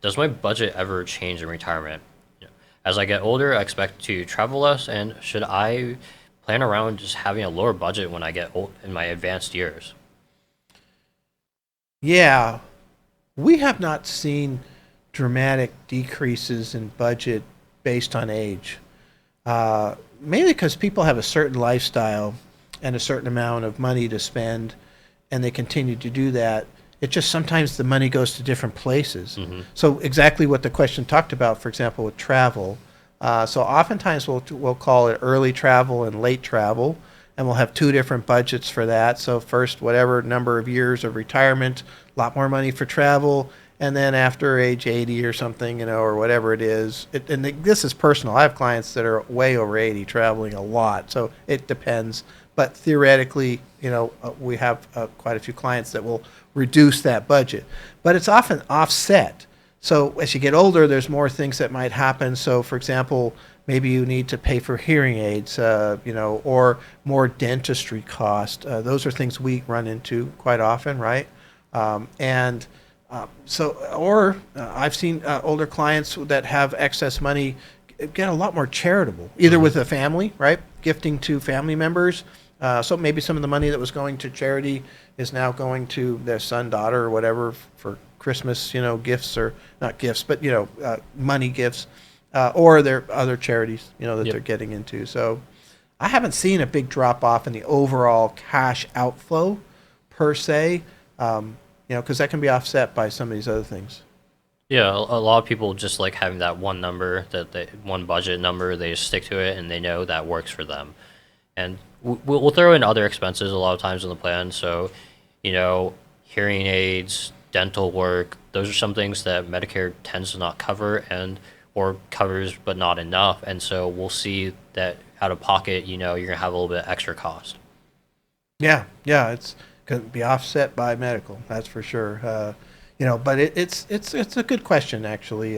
Does my budget ever change in retirement? You know, as I get older, I expect to travel less, and should I plan around just having a lower budget when I get old in my advanced years? Yeah, we have not seen dramatic decreases in budget based on age. Mainly because people have a certain lifestyle and a certain amount of money to spend, and they continue to do that. It just sometimes the money goes to different places. Hmm. So exactly what the question talked about, for example, with travel. So oftentimes we'll call it early travel and late travel, and we'll have two different budgets for that. So first, whatever number of years of retirement, a lot more money for travel, and then after age 80 or something, or whatever it is. This is personal. I have clients that are way over 80 traveling a lot, so it depends. But theoretically, we have quite a few clients that will reduce that budget, but it's often offset. So as you get older, there's more things that might happen. So, for example, maybe you need to pay for hearing aids, or more dentistry cost. Those are things we run into quite often, right? And or I've seen older clients that have excess money get a lot more charitable, either Hmm. with a family, right? Gifting to family members. So maybe some of the money that was going to charity is now going to their son, daughter, or whatever for Christmas, gifts, or not gifts, but money gifts, or their other charities, that Yep. they're getting into. So I haven't seen a big drop off in the overall cash outflow per se, because that can be offset by some of these other things. Yeah, a lot of people just like having that one number, one budget number. They just stick to it, and they know that works for them. And we'll throw in other expenses a lot of times in the plan. So, hearing aids, dental work, those are some things that Medicare tends to not cover and or covers but not enough. And so we'll see that out of pocket, you're gonna have a little bit extra cost. Yeah, yeah, it's going to be offset by medical, that's for sure. But it's a good question actually.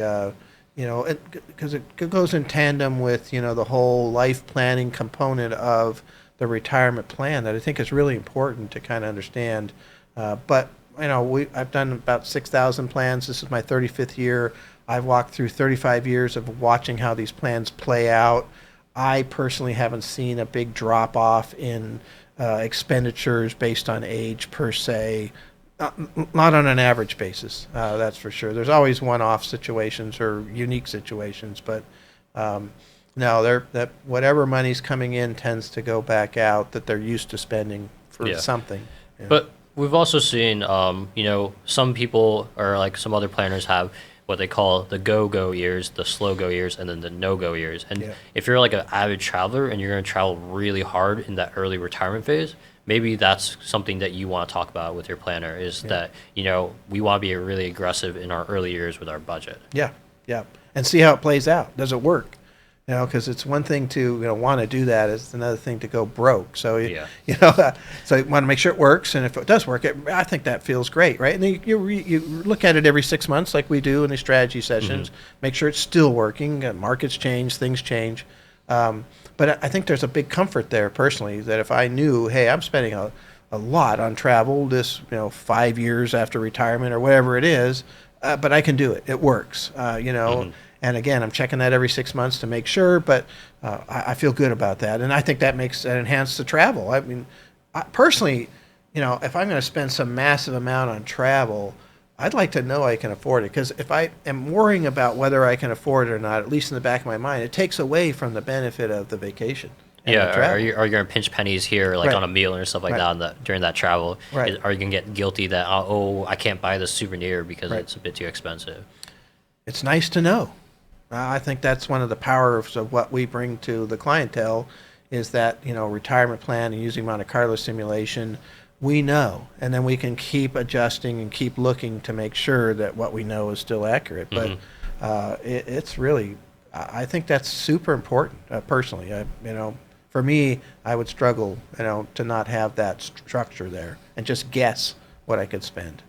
Because it goes in tandem with the whole life planning component of the retirement plan that I think is really important to kind of understand. But I've done about 6,000 plans. This is my 35th year. I've walked through 35 years of watching how these plans play out. I personally haven't seen a big drop off in expenditures based on age per se. Not on an average basis, that's for sure. There's always one-off situations or unique situations, but no, that whatever money's coming in tends to go back out that they're used to spending for Yeah. something. Yeah. But we've also seen, some people or like some other planners have what they call the go-go years, the slow-go years, and then the no-go years. And Yeah. if you're like an avid traveler and you're going to travel really hard in that early retirement phase, maybe that's something that you want to talk about with your planner is Yeah. that, we want to be really aggressive in our early years with our budget. Yeah, yeah, and see how it plays out. Does it work? Because it's one thing to want to do that. It's another thing to go broke. So Yeah. so you want to make sure it works, and if it does work, I think that feels great, right? And then you look at it every 6 months, like we do in the strategy Hmm. sessions. Make sure it's still working. Markets change, things change, but I think there's a big comfort there personally that if I knew, hey, I'm spending a lot on travel this 5 years after retirement or whatever it is, but I can do it. It works, Hmm. and again, I'm checking that every 6 months to make sure, but I feel good about that. And I think that makes that enhance the travel. I mean, personally, if I'm going to spend some massive amount on travel, I'd like to know I can afford it. Because if I am worrying about whether I can afford it or not, at least in the back of my mind, it takes away from the benefit of the vacation and the Yeah, are travel. you going to pinch pennies here, like Right, on a meal or stuff like right, that, during that travel? right, Are you going to get guilty that oh, I can't buy this souvenir because right. it's a bit too expensive? It's nice to know. I think that's one of the powers of what we bring to the clientele is that, retirement plan and using Monte Carlo simulation, we know, and then we can keep adjusting and keep looking to make sure that what we know is still accurate. But Hmm. it's really, I think that's super important personally. For me, I would struggle, to not have that structure there and just guess what I could spend.